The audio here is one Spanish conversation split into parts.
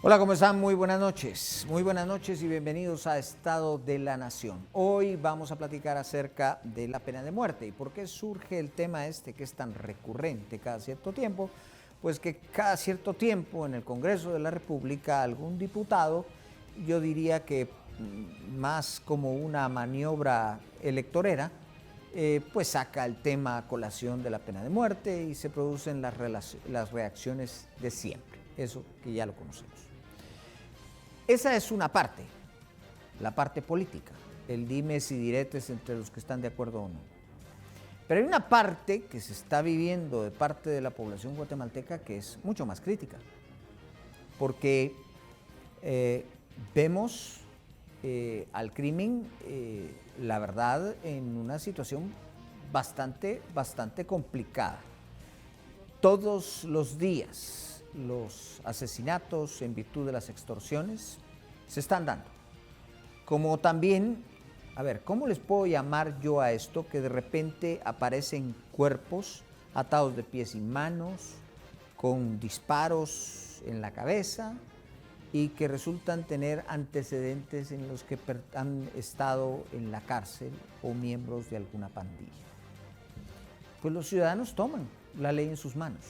Hola, ¿cómo están? Muy buenas noches. Muy buenas noches y bienvenidos a Estado de la Nación. Hoy vamos a platicar acerca de la pena de muerte y por qué surge el tema este que es tan recurrente cada cierto tiempo. Pues que cada cierto tiempo en el Congreso de la República algún diputado, yo diría que más como una maniobra electorera, pues saca el tema a colación de la pena de muerte y se producen las reacciones de siempre, eso que ya lo conocemos. Esa es una parte, la parte política, el dimes y diretes entre los que están de acuerdo o no. Pero hay una parte que se está viviendo de parte de la población guatemalteca que es mucho más crítica, porque vemos al crimen, la verdad, en una situación bastante complicada. Todos los días los asesinatos en virtud de las extorsiones se están dando. Como también, a ver, ¿cómo les puedo llamar yo a esto? Que de repente aparecen cuerpos atados de pies y manos, con disparos en la cabeza y que resultan tener antecedentes en los que han estado en la cárcel o miembros de alguna pandilla. Pues los ciudadanos toman la ley en sus manos.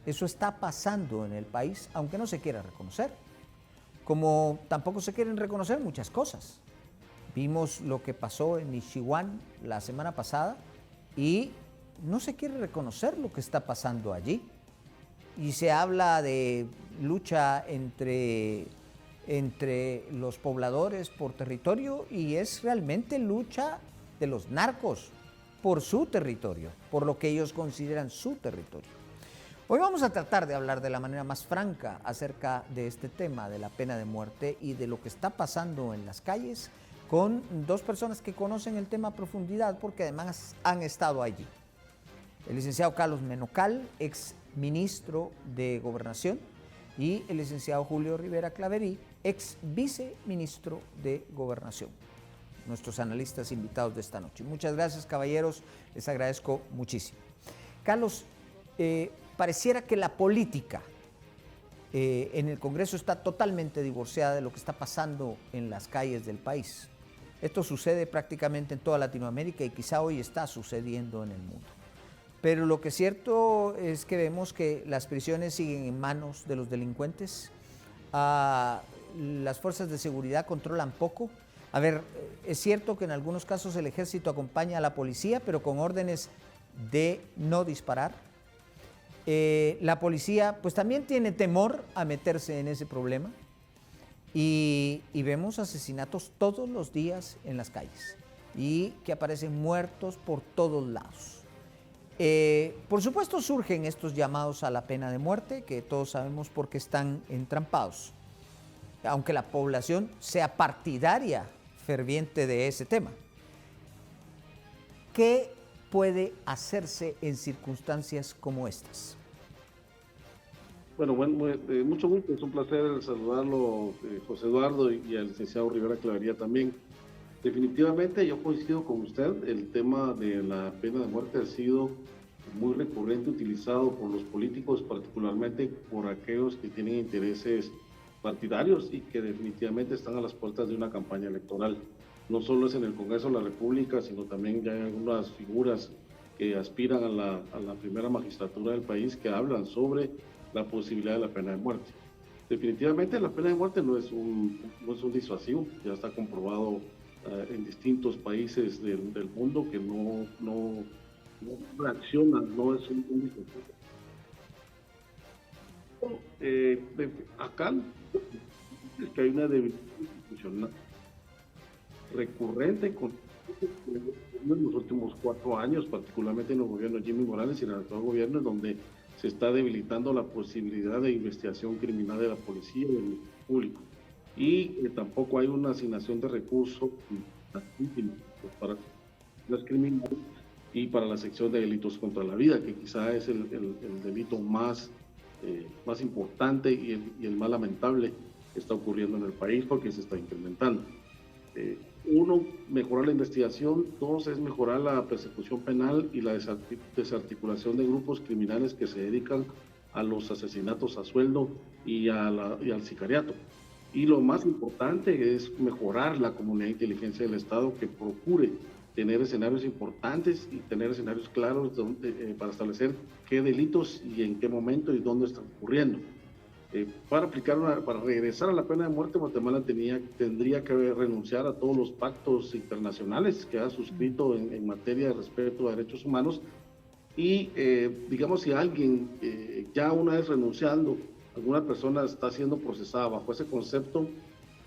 Eso está pasando en el país, aunque no se quiera reconocer. Como tampoco se quieren reconocer muchas cosas. Vimos lo que pasó en Michoacán la semana pasada y no se quiere reconocer lo que está pasando allí. Y se habla de lucha entre los pobladores por territorio y es realmente lucha de los narcos por su territorio, por lo que ellos consideran su territorio. Hoy vamos a tratar de hablar de la manera más franca acerca de este tema de la pena de muerte y de lo que está pasando en las calles con dos personas que conocen el tema a profundidad porque además han estado allí. El licenciado Carlos Menocal, ex ministro de Gobernación, y el licenciado Julio Rivera Claverí, ex viceministro de Gobernación. Nuestros analistas invitados de esta noche. Muchas gracias, caballeros, les agradezco muchísimo. Carlos, pareciera que la política en el Congreso está totalmente divorciada de lo que está pasando en las calles del país. Esto sucede prácticamente en toda Latinoamérica y quizá hoy está sucediendo en el mundo. Pero lo que es cierto es que vemos que las prisiones siguen en manos de los delincuentes, las fuerzas de seguridad controlan poco. A ver, es cierto que en algunos casos el ejército acompaña a la policía, pero con órdenes de no disparar. La policía pues también tiene temor a meterse en ese problema y vemos asesinatos todos los días en las calles y que aparecen muertos por todos lados. Por supuesto surgen estos llamados a la pena de muerte que todos sabemos por qué están entrampados, aunque la población sea partidaria ferviente de ese tema. ¿Qué puede hacerse en circunstancias como estas? Bueno, mucho gusto, es un placer saludarlo, José Eduardo, y al licenciado Rivera Clavería también. Definitivamente yo coincido con usted, el tema de la pena de muerte ha sido muy recurrente, utilizado por los políticos, particularmente por aquellos que tienen intereses partidarios y que definitivamente están a las puertas de una campaña electoral. No solo es en el Congreso de la República, sino también ya hay algunas figuras que aspiran a la primera magistratura del país que hablan sobre la posibilidad de la pena de muerte. Definitivamente la pena de muerte no es un disuasivo, ya está comprobado en distintos países del mundo que no reaccionan, no es un disuasivo. Acá es que hay una debilidad institucional recurrente en los últimos 4 años, particularmente en los gobiernos de Jimmy Morales y en el actual gobierno, donde se está debilitando la posibilidad de investigación criminal de la policía y del público. Y tampoco hay una asignación de recursos para las criminales y para la sección de delitos contra la vida, que quizá es el delito más importante y el más lamentable que está ocurriendo en el país porque se está incrementando. Uno, mejorar la investigación. Dos, es mejorar la persecución penal y la desarticulación de grupos criminales que se dedican a los asesinatos a sueldo y al sicariato. Y lo más importante es mejorar la comunidad de inteligencia del Estado, que procure tener escenarios importantes y tener escenarios claros para establecer qué delitos y en qué momento y dónde están ocurriendo. Para regresar a la pena de muerte, Guatemala tendría que renunciar a todos los pactos internacionales que ha suscrito en materia de respeto a derechos humanos y, digamos, si alguien ya una vez renunciando, alguna persona está siendo procesada bajo ese concepto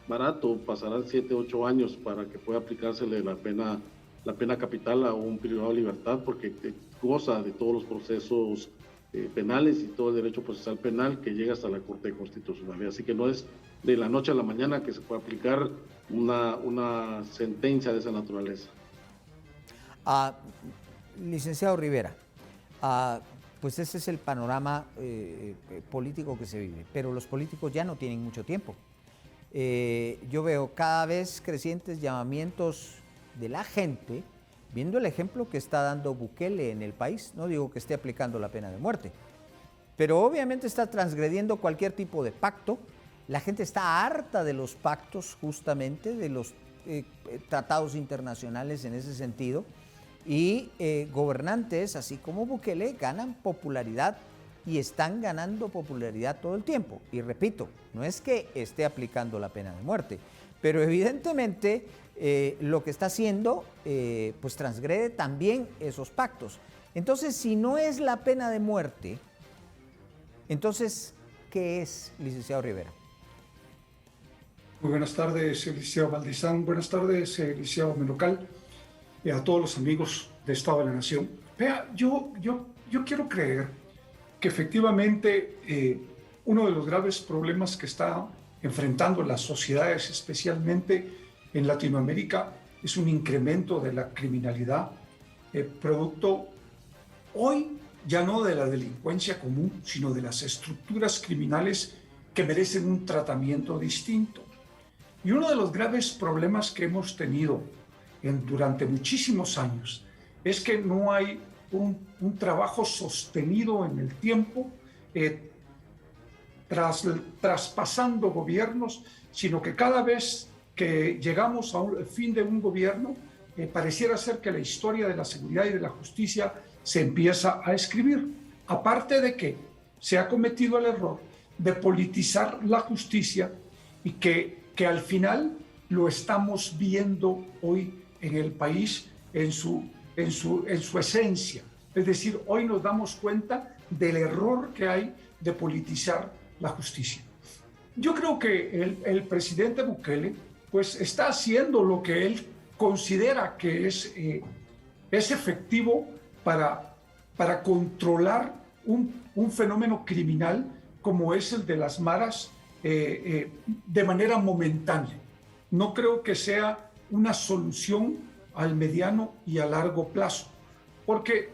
barato, pasarán 7, 8 años para que pueda aplicársele la pena capital a un privado de libertad, porque goza de todos los procesos penales y todo el derecho procesal penal que llega hasta la Corte de Constitucionalidad. Así que no es de la noche a la mañana que se puede aplicar una sentencia de esa naturaleza. Licenciado Rivera, pues ese es el panorama político que se vive, pero los políticos ya no tienen mucho tiempo. Yo veo cada vez crecientes llamamientos de la gente, viendo el ejemplo que está dando Bukele en el país. No digo que esté aplicando la pena de muerte, pero obviamente está transgrediendo cualquier tipo de pacto. La gente está harta de los pactos, justamente, de los tratados internacionales en ese sentido, y gobernantes, así como Bukele, ganan popularidad y están ganando popularidad todo el tiempo. Y repito, no es que esté aplicando la pena de muerte, pero evidentemente lo que está haciendo pues transgrede también esos pactos. Entonces, si no es la pena de muerte, entonces, ¿qué es, licenciado Rivera? Muy buenas tardes, licenciado Valdizán. Buenas tardes, licenciado Menocal, y a todos los amigos de Estado de la Nación. Vea, yo quiero creer que efectivamente uno de los graves problemas que está enfrentando las sociedades, especialmente en Latinoamérica, es un incremento de la criminalidad, producto hoy ya no de la delincuencia común, sino de las estructuras criminales que merecen un tratamiento distinto. Y uno de los graves problemas que hemos tenido durante muchísimos años es que no hay un trabajo sostenido en el tiempo, traspasando gobiernos, sino que cada vez que llegamos al fin de un gobierno, pareciera ser que la historia de la seguridad y de la justicia se empieza a escribir. Aparte de que se ha cometido el error de politizar la justicia y que al final lo estamos viendo hoy en el país en su esencia. Es decir, hoy nos damos cuenta del error que hay de politizar la justicia. Yo creo que el presidente Bukele pues está haciendo lo que él considera que es efectivo para controlar un fenómeno criminal como es el de las maras de manera momentánea. No creo que sea una solución al mediano y a largo plazo, porque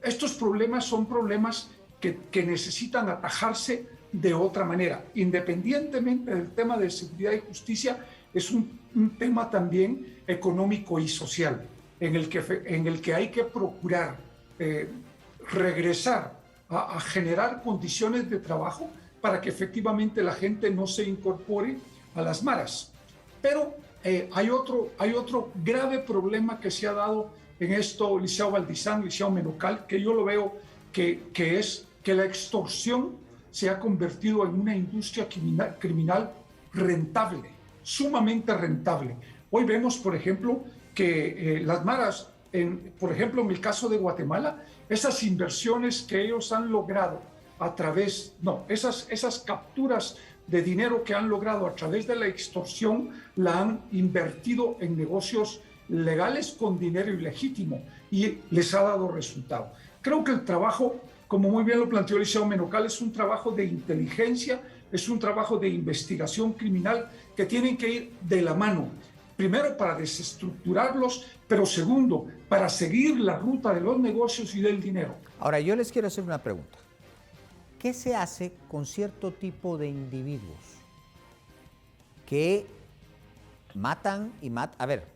estos problemas son problemas que necesitan atajarse de otra manera. Independientemente del tema de seguridad y justicia, es un tema también económico y social, en el que hay que procurar regresar a generar condiciones de trabajo para que efectivamente la gente no se incorpore a las maras. Pero hay otro grave problema que se ha dado en esto, licenciado Valdizán, licenciado Menocal, que yo lo veo que es que la extorsión se ha convertido en una industria criminal rentable, sumamente rentable. Hoy vemos, por ejemplo, que las maras, por ejemplo, en el caso de Guatemala, esas inversiones que ellos han logrado esas capturas de dinero que han logrado a través de la extorsión, la han invertido en negocios legales con dinero ilegítimo y les ha dado resultado. Creo que el trabajo, como muy bien lo planteó el licenciado Menocal, es un trabajo de inteligencia, es un trabajo de investigación criminal que tienen que ir de la mano. Primero, para desestructurarlos, pero segundo, para seguir la ruta de los negocios y del dinero. Ahora, yo les quiero hacer una pregunta. ¿Qué se hace con cierto tipo de individuos que matan y matan? A ver,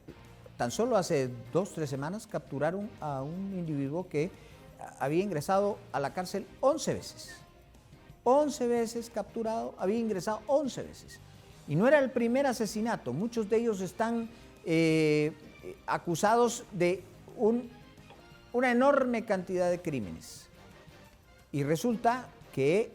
tan solo hace 2 o 3 semanas capturaron a un individuo que había ingresado a la cárcel 11 veces. 11 veces capturado, había ingresado 11 veces. Y no era el primer asesinato, muchos de ellos están acusados de una enorme cantidad de crímenes. Y resulta que,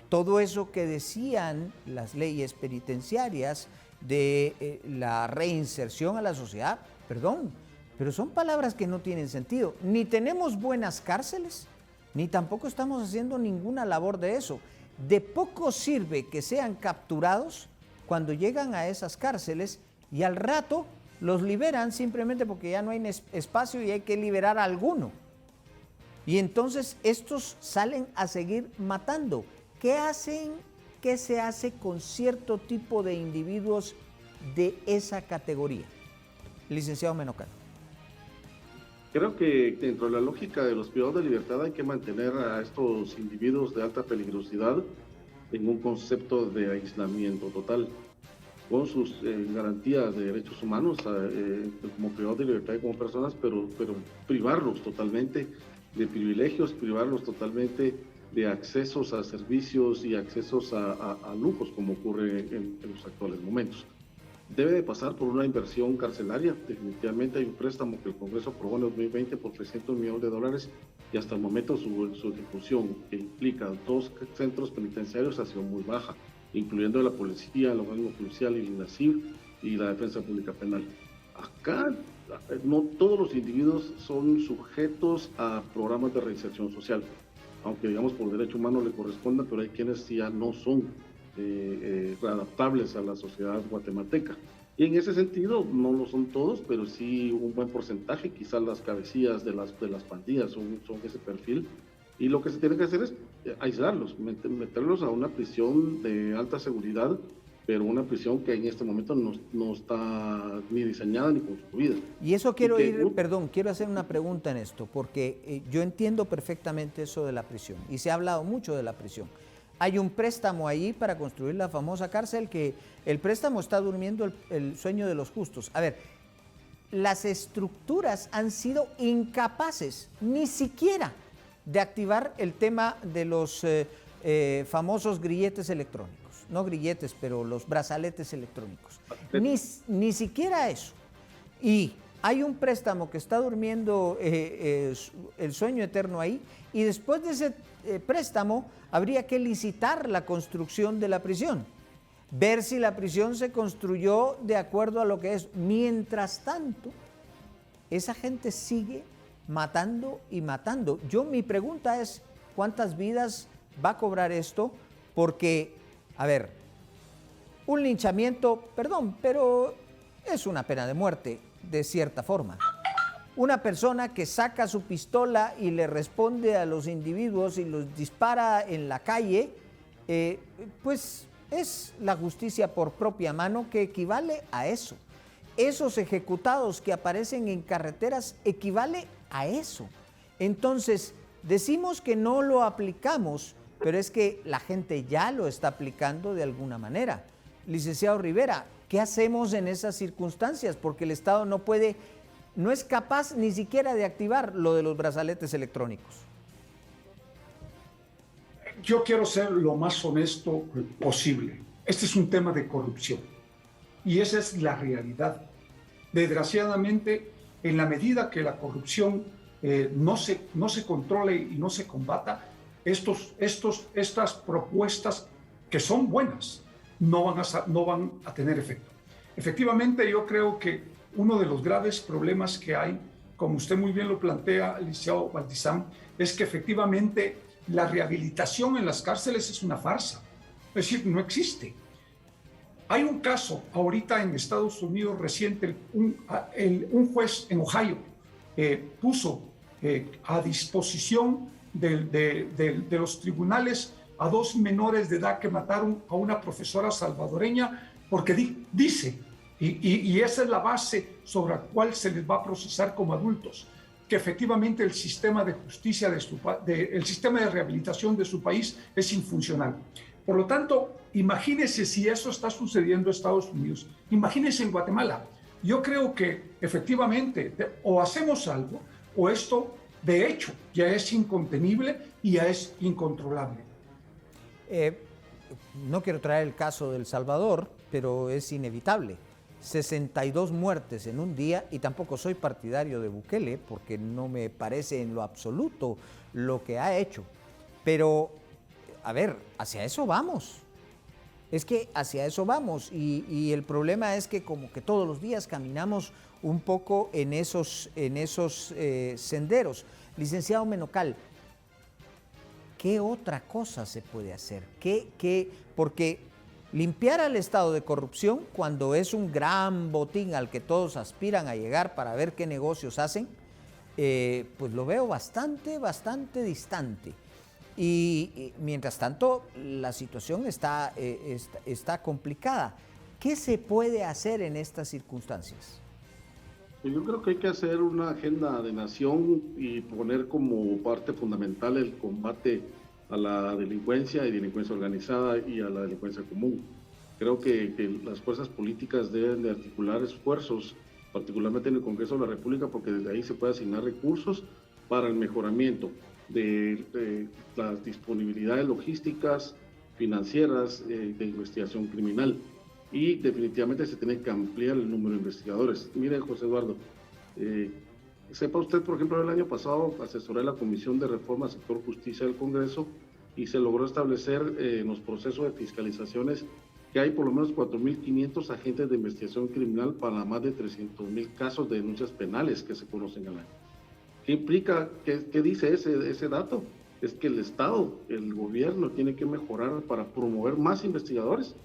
todo eso que decían las leyes penitenciarias de la reinserción a la sociedad, perdón, pero son palabras que no tienen sentido. Ni tenemos buenas cárceles, ni tampoco estamos haciendo ninguna labor de eso. De poco sirve que sean capturados cuando llegan a esas cárceles y al rato los liberan simplemente porque ya no hay espacio y hay que liberar a alguno. Y entonces estos salen a seguir matando. ¿Qué hacen? ¿Qué se hace con cierto tipo de individuos de esa categoría? Licenciado Menocano. Creo que dentro de la lógica de los privados de libertad hay que mantener a estos individuos de alta peligrosidad en un concepto de aislamiento total, con sus garantías de derechos humanos como privados de libertad y como personas, pero privarlos totalmente de privilegios, privarlos totalmente de accesos a servicios y accesos a lujos, como ocurre en los actuales momentos. Debe de pasar por una inversión carcelaria. Definitivamente hay un préstamo que el Congreso aprobó en 2020 por $300 millones y hasta el momento su ejecución, que implica 2 centros penitenciarios, ha sido muy baja, incluyendo la policía, el organismo policial y el INACIF y la Defensa Pública Penal. Acá no todos los individuos son sujetos a programas de reinserción social, aunque digamos por derecho humano le corresponda, pero hay quienes ya no son readaptables a la sociedad guatemalteca. Y en ese sentido, no lo son todos, pero sí un buen porcentaje, quizás las cabecillas de las pandillas son ese perfil. Y lo que se tiene que hacer es aislarlos, meterlos a una prisión de alta seguridad, pero una prisión que en este momento no está ni diseñada ni construida. Y eso quiero hacer una pregunta en esto, porque yo entiendo perfectamente eso de la prisión, y se ha hablado mucho de la prisión. Hay un préstamo ahí para construir la famosa cárcel, que el préstamo está durmiendo el sueño de los justos. A ver, las estructuras han sido incapaces ni siquiera de activar el tema de los famosos grilletes electrónicos. No grilletes, pero los brazaletes electrónicos. Ni siquiera eso. Y hay un préstamo que está durmiendo el sueño eterno ahí, y después de ese préstamo habría que licitar la construcción de la prisión, ver si la prisión se construyó de acuerdo a lo que es. Mientras tanto, esa gente sigue matando y matando. Mi pregunta es, ¿cuántas vidas va a cobrar esto? Porque, a ver, un linchamiento, perdón, pero es una pena de muerte, de cierta forma. Una persona que saca su pistola y le responde a los individuos y los dispara en la calle, pues es la justicia por propia mano, que equivale a eso. Esos ejecutados que aparecen en carreteras equivale a eso. Entonces, decimos que no lo aplicamos, pero es que la gente ya lo está aplicando de alguna manera. Licenciado Rivera, ¿qué hacemos en esas circunstancias? Porque el Estado no es capaz ni siquiera de activar lo de los brazaletes electrónicos. Yo quiero ser lo más honesto posible. Este es un tema de corrupción y esa es la realidad. Desgraciadamente, en la medida que la corrupción no se controle y no se combata, estas propuestas, que son buenas, no van a tener efecto. Efectivamente, yo creo que uno de los graves problemas que hay, como usted muy bien lo plantea, licenciado Valdizán, es que efectivamente la rehabilitación en las cárceles es una farsa. Es decir, no existe. Hay un caso ahorita en Estados Unidos reciente, un juez en Ohio puso a disposición de los tribunales a 2 menores de edad que mataron a una profesora salvadoreña porque dice, y esa es la base sobre la cual se les va a procesar como adultos, que efectivamente el sistema de justicia, el sistema de rehabilitación de su país es infuncional. Por lo tanto, imagínense si eso está sucediendo en Estados Unidos, imagínense en Guatemala. Yo creo que efectivamente o hacemos algo o esto de hecho ya es incontenible y ya es incontrolable. No quiero traer el caso de El Salvador, pero es inevitable. 62 muertes en un día, y tampoco soy partidario de Bukele porque no me parece en lo absoluto lo que ha hecho. Pero, a ver, hacia eso vamos. Es que hacia eso vamos, y el problema es que como que todos los días caminamos un poco en esos senderos. Licenciado Menocal, ¿qué otra cosa se puede hacer? Porque limpiar al Estado de corrupción, cuando es un gran botín al que todos aspiran a llegar para ver qué negocios hacen, pues lo veo bastante distante. Y mientras tanto, la situación está complicada. ¿Qué se puede hacer en estas circunstancias? Yo creo que hay que hacer una agenda de nación y poner como parte fundamental el combate a la delincuencia y delincuencia organizada y a la delincuencia común. Creo que las fuerzas políticas deben de articular esfuerzos, particularmente en el Congreso de la República, porque desde ahí se puede asignar recursos para el mejoramiento de las disponibilidades logísticas, financieras, de investigación criminal. Y definitivamente se tiene que ampliar el número de investigadores. Mire, José Eduardo, sepa usted, por ejemplo, el año pasado asesoré la Comisión de Reforma al Sector Justicia del Congreso y se logró establecer en los procesos de fiscalizaciones que hay por lo menos 4.500 agentes de investigación criminal para más de 300.000 casos de denuncias penales que se conocen al año. ¿Qué implica? ¿Qué dice ese dato? Es que el Estado, el gobierno, tiene que mejorar para promover más investigadores,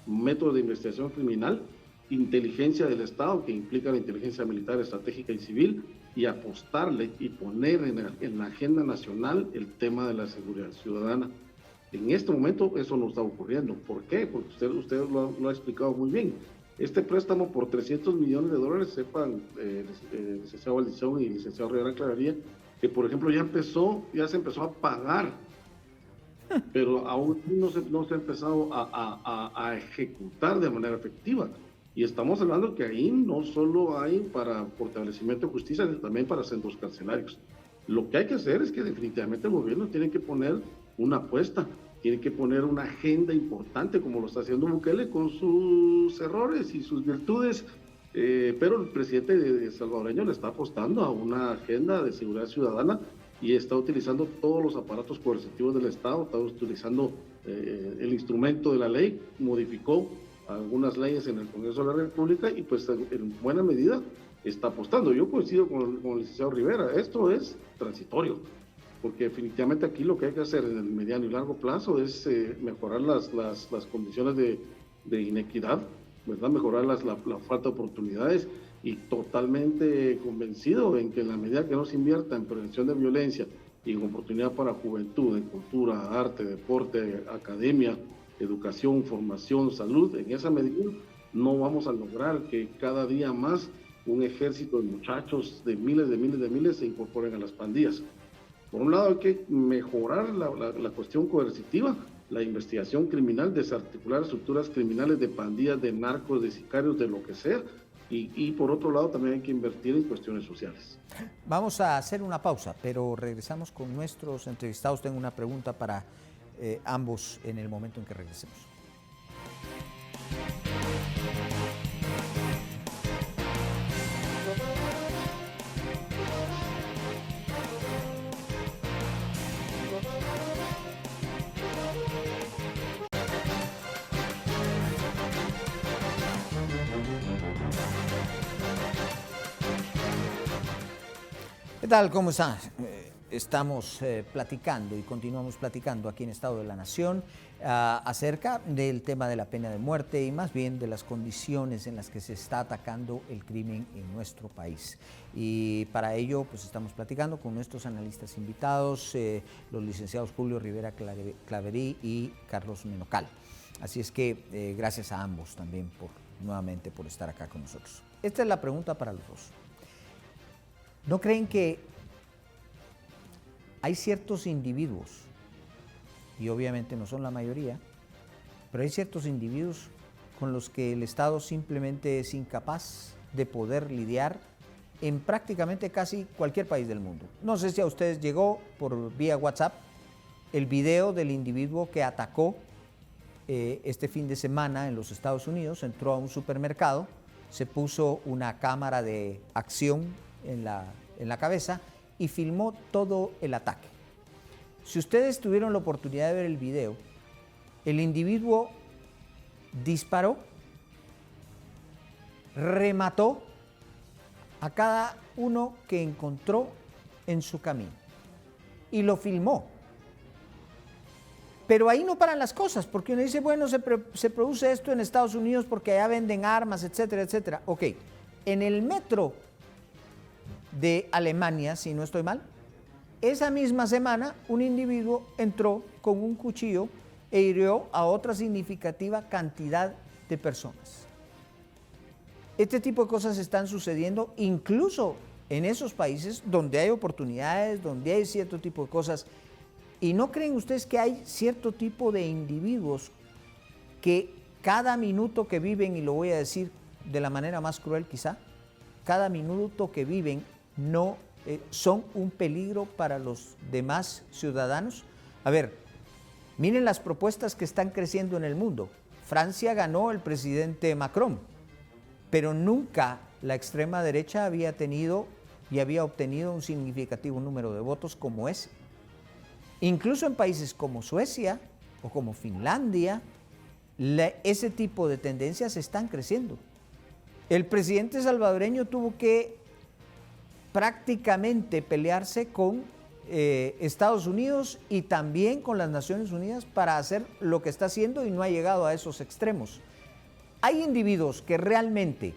métodos de investigación criminal, inteligencia del Estado, que implica la inteligencia militar, estratégica y civil, y apostarle y poner en la agenda nacional el tema de la seguridad ciudadana. En este momento eso no está ocurriendo. ¿Por qué? Porque usted lo ha explicado muy bien. Este préstamo por $300 millones, sepan, licenciado Valdizón y licenciado Rivera Clavería, que por ejemplo ya se empezó a pagar, pero aún no se ha empezado a ejecutar de manera efectiva. Y estamos hablando que ahí no solo hay para fortalecimiento de justicia, sino también para centros carcelarios. Lo que hay que hacer es que definitivamente el gobierno tiene que poner una apuesta, tiene que poner una agenda importante, como lo está haciendo Bukele con sus errores y sus virtudes, pero el presidente salvadoreño le está apostando a una agenda de seguridad ciudadana y está utilizando todos los aparatos coercitivos del Estado, está utilizando el instrumento de la ley, modificó algunas leyes en el Congreso de la República y pues en buena medida está apostando. Yo coincido con el licenciado Rivera, esto es transitorio, porque definitivamente aquí lo que hay que hacer en el mediano y largo plazo es mejorar las condiciones de inequidad, ¿verdad? Mejorar la falta de oportunidades, y totalmente convencido en que en la medida que no se invierta en prevención de violencia y en oportunidad para juventud, en cultura, arte, deporte, academia, educación, formación, salud, en esa medida no vamos a lograr que cada día más un ejército de muchachos de miles se incorporen a las pandillas. Por un lado hay que mejorar la cuestión coercitiva, la investigación criminal, desarticular estructuras criminales de pandillas, de narcos, de sicarios, de lo que sea, y por otro lado también hay que invertir en cuestiones sociales. Vamos a hacer una pausa, pero regresamos con nuestros entrevistados. Tengo una pregunta para ambos en el momento en que regresemos. ¿Qué tal? ¿Cómo está? Estamos platicando y continuamos platicando aquí en Estado de la Nación acerca del tema de la pena de muerte y más bien de las condiciones en las que se está atacando el crimen en nuestro país. Y para ello pues estamos platicando con nuestros analistas invitados, los licenciados Julio Rivera Claverí y Carlos Menocal. Así es que gracias a ambos también nuevamente por estar acá con nosotros. Esta es la pregunta para los dos. ¿No creen que hay ciertos individuos, y obviamente no son la mayoría, pero hay ciertos individuos con los que el Estado simplemente es incapaz de poder lidiar en prácticamente casi cualquier país del mundo. No sé si a ustedes llegó por vía WhatsApp el video del individuo que atacó este fin de semana en los Estados Unidos. Entró a un supermercado, se puso una cámara de acción en la cabeza y filmó todo el ataque. Si ustedes tuvieron la oportunidad de ver el video, el individuo disparó, remató a cada uno que encontró en su camino y lo filmó. Pero ahí no paran las cosas, porque uno dice, bueno, se produce esto en Estados Unidos porque allá venden armas, etcétera, etcétera. Ok, en el metro de Alemania, si no estoy mal, esa misma semana un individuo entró con un cuchillo e hirió a otra significativa cantidad de personas. Este tipo de cosas están sucediendo incluso en esos países donde hay oportunidades, donde hay cierto tipo de cosas. ¿Y no creen ustedes que hay cierto tipo de individuos que cada minuto que viven, y lo voy a decir de la manera más cruel quizá, cada minuto que viven no son un peligro para los demás ciudadanos? A ver, miren las propuestas que están creciendo en el mundo. Francia ganó el presidente Macron, pero nunca la extrema derecha había tenido y había obtenido un significativo número de votos como ese. Incluso en países como Suecia o como Finlandia, ese tipo de tendencias están creciendo. El presidente salvadoreño tuvo que prácticamente pelearse con Estados Unidos y también con las Naciones Unidas para hacer lo que está haciendo y no ha llegado a esos extremos. ¿Hay individuos que realmente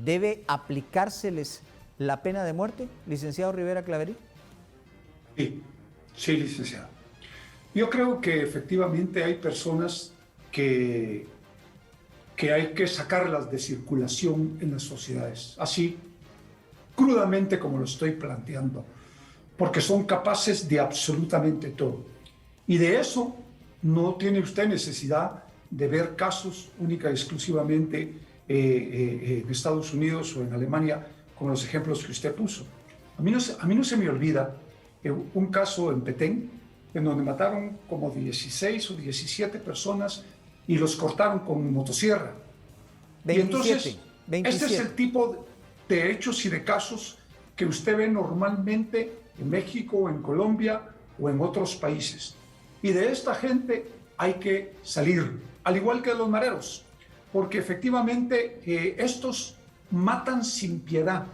debe aplicárseles la pena de muerte, licenciado Rivera Claverí? Sí, licenciado. Yo creo que efectivamente hay personas que hay que sacarlas de circulación en las sociedades, así crudamente como lo estoy planteando, porque son capaces de absolutamente todo. Y de eso no tiene usted necesidad de ver casos única y exclusivamente en Estados Unidos o en Alemania, con los ejemplos que usted puso. A mí no se me olvida un caso en Petén, en donde mataron como 16 o 17 personas y los cortaron con motosierra. 27, y entonces, 27. Este es el tipo de hechos y de casos que usted ve normalmente en México, en Colombia o en otros países. Y de esta gente hay que salir, al igual que de los mareros, porque efectivamente estos matan sin piedad,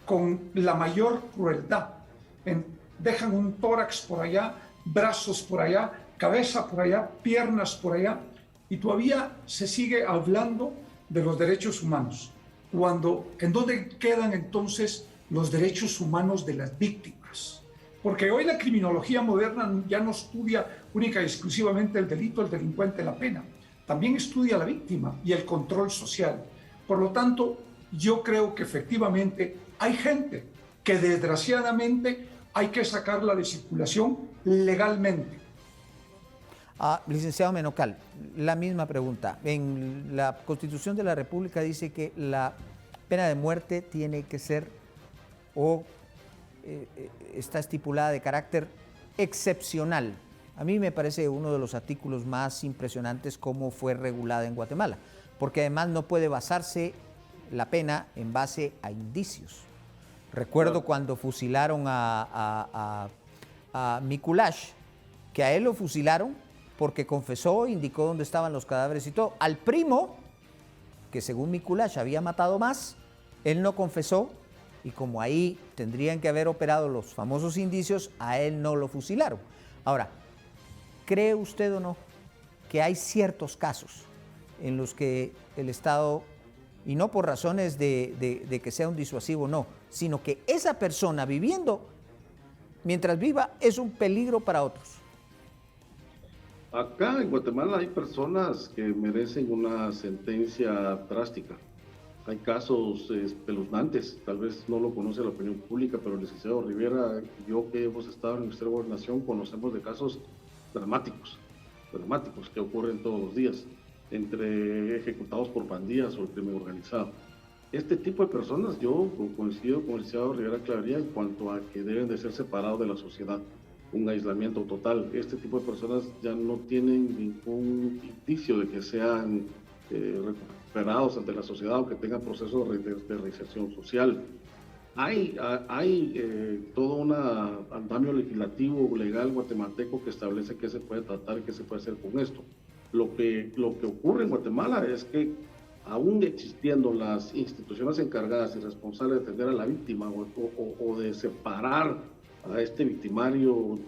con la mayor crueldad. Dejan un tórax por allá, brazos por allá, cabeza por allá, piernas por allá, y todavía se sigue hablando de los derechos humanos. ¿En dónde quedan entonces los derechos humanos de las víctimas? Porque hoy la criminología moderna ya no estudia única y exclusivamente el delito, el delincuente, la pena. También estudia a la víctima y el control social. Por lo tanto, yo creo que efectivamente hay gente que desgraciadamente hay que sacarla de circulación legalmente. Licenciado Menocal, la misma pregunta. En la Constitución de la República dice que la pena de muerte tiene que ser está estipulada de carácter excepcional. A mí me parece uno de los artículos más impresionantes cómo fue regulada en Guatemala, porque además no puede basarse la pena en base a indicios. Recuerdo cuando fusilaron a Mikulash, que a él lo fusilaron porque confesó, indicó dónde estaban los cadáveres y todo. Al primo, que según Mikulash había matado más, él no confesó, y como ahí tendrían que haber operado los famosos indicios, a él no lo fusilaron. Ahora, ¿cree usted o no que hay ciertos casos en los que el Estado, y no por razones de que sea un disuasivo, no, sino que esa persona viviendo, mientras viva, es un peligro para otros? Acá en Guatemala hay personas que merecen una sentencia drástica. Hay casos espeluznantes, tal vez no lo conoce la opinión pública, pero el licenciado Rivera y yo, que hemos estado en el Ministerio de Gobernación, conocemos de casos dramáticos que ocurren todos los días, entre ejecutados por pandillas o el crimen organizado. este tipo de personas, yo coincido con el licenciado Rivera Clavería en cuanto a que deben de ser separados de la sociedad, un aislamiento total. Este tipo de personas ya no tienen ningún indicio de que sean recuperados ante la sociedad o que tengan procesos de reinserción social. Hay todo un andamio legislativo, legal guatemalteco que establece qué se puede tratar y qué se puede hacer con esto. Lo que ocurre en Guatemala es que aún existiendo las instituciones encargadas y responsables de atender a la víctima o de separar a este victimario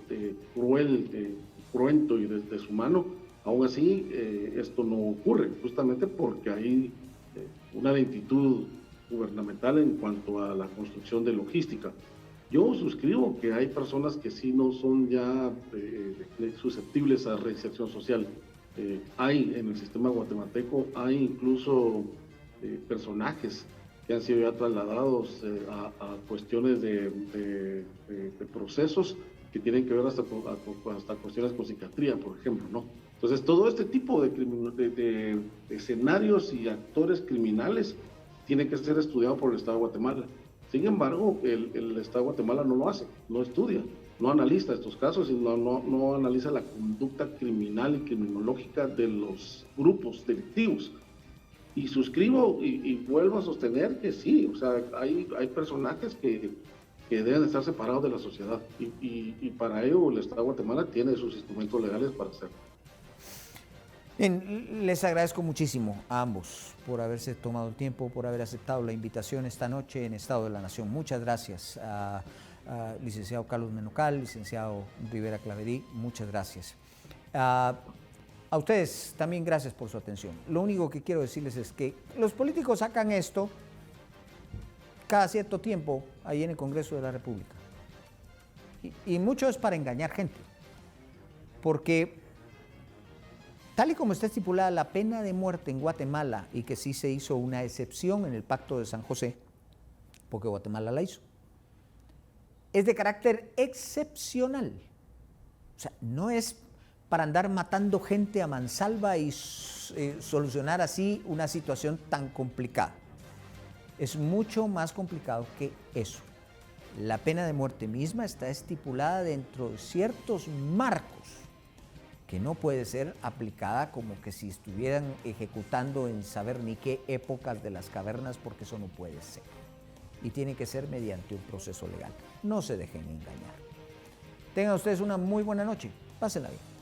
cruel, cruento y deshumano, aún así esto no ocurre, justamente porque hay una lentitud gubernamental en cuanto a la construcción de logística. Yo suscribo que hay personas que sí no son ya susceptibles a reinserción social. Hay en el sistema guatemalteco, hay incluso personajes que han sido ya trasladados a cuestiones de procesos que tienen que ver hasta cuestiones con psiquiatría, por ejemplo, ¿no? Entonces, todo este tipo de escenarios y actores criminales tiene que ser estudiado por el Estado de Guatemala. Sin embargo, el Estado de Guatemala no lo hace, no estudia, no analiza estos casos y no analiza la conducta criminal y criminológica de los grupos delictivos. Y suscribo y vuelvo a sostener que sí, o sea, hay personajes que deben estar separados de la sociedad y para ello el Estado de Guatemala tiene sus instrumentos legales para hacerlo. Bien, les agradezco muchísimo a ambos por haberse tomado el tiempo, por haber aceptado la invitación esta noche en Estado de la Nación. Muchas gracias a licenciado Carlos Menocal, licenciado Rivera Claverí, muchas gracias. A ustedes también gracias por su atención. Lo único que quiero decirles es que los políticos sacan esto cada cierto tiempo ahí en el Congreso de la República. Y mucho es para engañar gente, porque tal y como está estipulada la pena de muerte en Guatemala, y que sí se hizo una excepción en el Pacto de San José, porque Guatemala la hizo, es de carácter excepcional. O sea, no es para andar matando gente a mansalva y solucionar así una situación tan complicada. Es mucho más complicado que eso. La pena de muerte misma está estipulada dentro de ciertos marcos que no puede ser aplicada como que si estuvieran ejecutando en saber ni qué épocas de las cavernas, porque eso no puede ser. Y tiene que ser mediante un proceso legal. No se dejen engañar. Tengan ustedes una muy buena noche. Pásenla bien.